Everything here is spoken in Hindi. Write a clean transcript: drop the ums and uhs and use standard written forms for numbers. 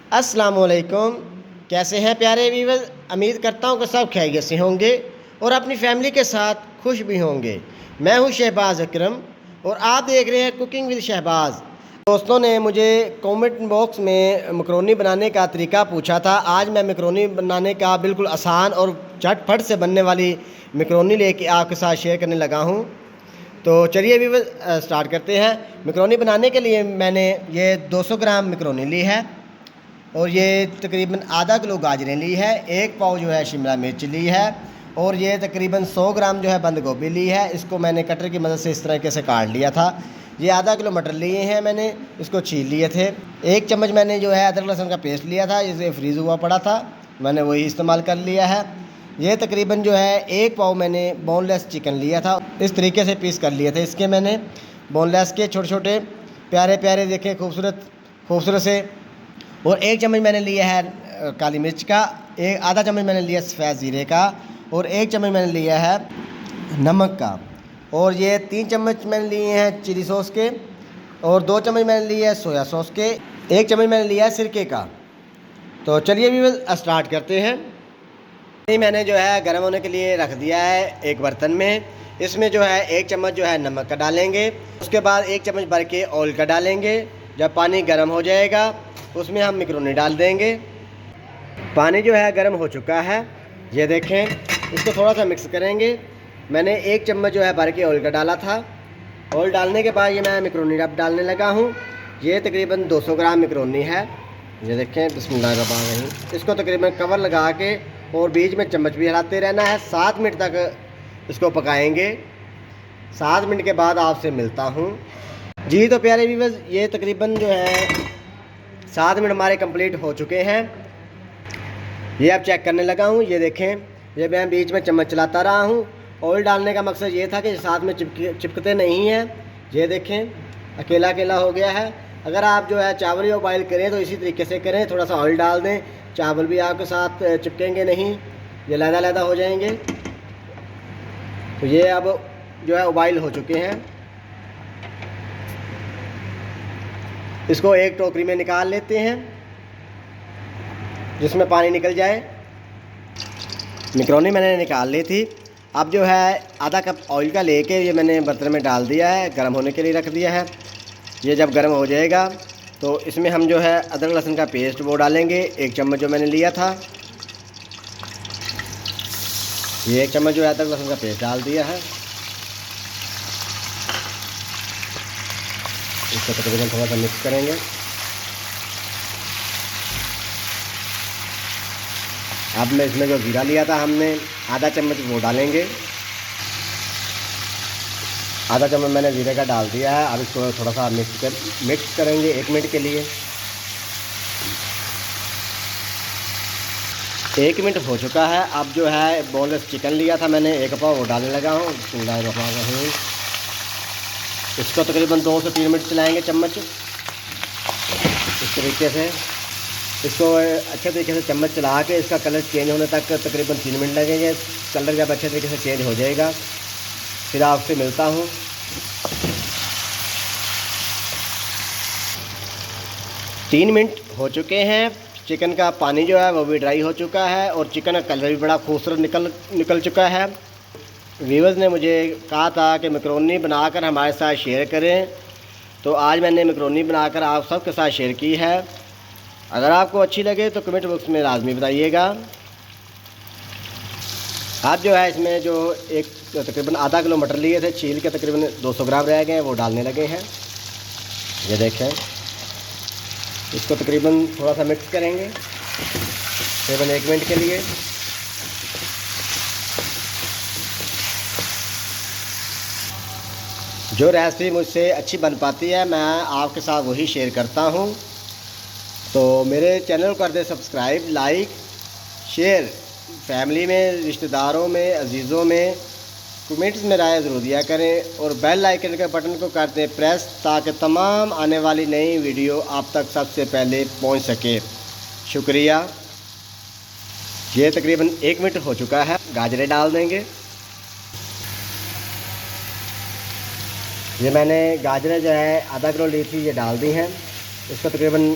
अस्सलाम वालेकुम। कैसे हैं प्यारे व्यूअर्स। उम्मीद करता हूं कि सब खैरियत से होंगे और अपनी फैमिली के साथ खुश भी होंगे। मैं हूं शहबाज अकरम और आप देख रहे हैं कुकिंग विद शहबाज। दोस्तों ने मुझे कमेंट बॉक्स में मकरोनी बनाने का तरीका पूछा था। आज मैं मकरोनी बनाने का बिल्कुल आसान और झटपट से बनने वाली मकरोनी लेके आपके साथ शेयर करने लगा हूं। तो चलिए व्यूअर्स स्टार्ट करते हैं। मकरोनी बनाने के लिए मैंने ये 200 ग्राम मकरोनी ली है और ये तकरीबन आधा किलो गाजरें ली है, एक पाव जो है शिमला मिर्च ली है और ये तकरीबन 100 ग्राम जो है बंद गोभी ली है। इसको मैंने कटर की मदद से इस तरीके से काट लिया था। ये आधा किलो मटर लिए हैं मैंने, इसको छील लिए थे। एक चम्मच मैंने जो है अदरक लहसुन का पेस्ट लिया था, इसे फ्रीज़ हुआ पड़ा था, मैंने वही इस्तेमाल कर लिया है। ये तकरीबन जो है एक पाव मैंने बोनलेस चिकन लिया था, इस तरीके से पीस कर लिए थे इसके मैंने बोनलेस के छोटे छोटे प्यारे प्यारे देखें खूबसूरत से। और एक चम्मच मैंने लिया है काली मिर्च का, एक आधा चम्मच मैंने लिया सफ़ेद ज़ीरे का और एक चम्मच मैंने लिया है नमक का और ये 3 चम्मच मैंने लिए हैं चिली सॉस के और 2 चम्मच मैंने लिए हैं सोया सॉस के, एक चम्मच मैंने लिया है सिरके का। तो चलिए भी स्टार्ट करते हैं। ये मैंने जो है गर्म होने के लिए रख दिया है एक बर्तन में। इसमें जो है 1 चम्मच जो है नमक का डालेंगे, उसके बाद 1 चम्मच भर के ऑयल का डालेंगे। जब पानी गर्म हो जाएगा उसमें हम मकरोनी डाल देंगे। पानी जो है गर्म हो चुका है, ये देखें। इसको थोड़ा सा मिक्स करेंगे। मैंने 1 चम्मच जो है भर के ऑयल का डाला था। ऑयल डालने के बाद ये मैं मकरोनी अब डालने लगा हूँ। ये तकरीबन 200 ग्राम मकरोनी है, ये देखें। बिस्मिल्लाहिर्रहमानिर्रहीम। इसको तकरीबन कवर लगा के और बीच में चम्मच भी हिलाते रहना है। 7 मिनट तक इसको पकाएंगे। 7 मिनट के बाद आपसे मिलता हूँ। जी तो प्यारे व्यूअर्स, ये तकरीबन जो है 7 मिनट हमारे कंप्लीट हो चुके हैं। ये अब चेक करने लगा हूँ, ये देखें। ये मैं बीच में चम्मच चलाता रहा हूँ। ऑयल डालने का मकसद ये था कि साथ में चिपकते नहीं हैं। ये देखें अकेला अकेला हो गया है। अगर आप जो है चावल या बॉयल करें तो इसी तरीके से करें, थोड़ा सा ऑयल डाल दें, चावल भी आपके साथ चिपकेंगे नहीं, ये लहदा हो जाएंगे। तो ये अब जो है बॉयल हो चुके हैं। इसको एक टोकरी में निकाल लेते हैं जिसमें पानी निकल जाए। मकरोनी मैंने निकाल ली थी। अब जो है आधा कप ऑयल का लेके ये मैंने बर्तन में डाल दिया है, गर्म होने के लिए रख दिया है। ये जब गर्म हो जाएगा तो इसमें हम जो है अदरक लहसुन का पेस्ट वो डालेंगे, 1 चम्मच जो मैंने लिया था। ये 1 चम्मच जो है अदरक लहसुन का पेस्ट डाल दिया है। इसको तकरीबन थोड़ा सा मिक्स करेंगे। अब मैं इसमें जो जीरा लिया था हमने आधा चम्मच वो डालेंगे। आधा चम्मच मैंने जीरे का डाल दिया है। अब इसको थोड़ा सा मिक्स करेंगे 1 मिनट के लिए। 1 मिनट हो चुका है। अब जो है बोनलेस चिकन लिया था मैंने 1 पाव, वो डालने लगा हूँ। बिस्मिल्लाहिर्रहमानिर्रहीम। इसको तकरीबन 2 से 3 मिनट चलाएंगे चम्मच इस तरीके से। इसको अच्छे तरीके से चम्मच चला के इसका कलर चेंज होने तक तकरीबन 3 मिनट लगेंगे। कलर जब अच्छे तरीके से चेंज हो जाएगा फिर आपसे मिलता हूँ। तीन मिनट हो चुके हैं। चिकन का पानी जो है वो भी ड्राई हो चुका है और चिकन का कलर भी बड़ा खूबसूरत निकल चुका है। व्यूअर्स ने मुझे कहा था कि मकरोनी बनाकर हमारे साथ शेयर करें, तो आज मैंने मकरोनी बनाकर आप सबके साथ शेयर की है। अगर आपको अच्छी लगे तो कमेंट बॉक्स में लाजमी बताइएगा। आप जो है इसमें जो एक तकरीबन आधा किलो मटर लिए थे, छील के तकरीबन 200 ग्राम रह गए, वो डालने लगे हैं। ये देखें। इसको तकरीबन थोड़ा सा मिक्स करेंगे तकरीबन 1 मिनट के लिए। जो रेसिपी मुझसे अच्छी बन पाती है मैं आपके साथ वही शेयर करता हूँ। तो मेरे चैनल को कर दे सब्सक्राइब, लाइक, शेयर। फैमिली में, रिश्तेदारों में, अजीज़ों में कमेंट्स में राय ज़रूर दिया करें और बेल आइकन के बटन को कर दें प्रेस, ताकि तमाम आने वाली नई वीडियो आप तक सबसे पहले पहुंच सके। शुक्रिया। ये तकरीबन 1 मिनट हो चुका है। गाजरें डाल देंगे। ये मैंने गाजरें जो है आधा किलो ली थी, ये डाल दी हैं। इसको तकरीबन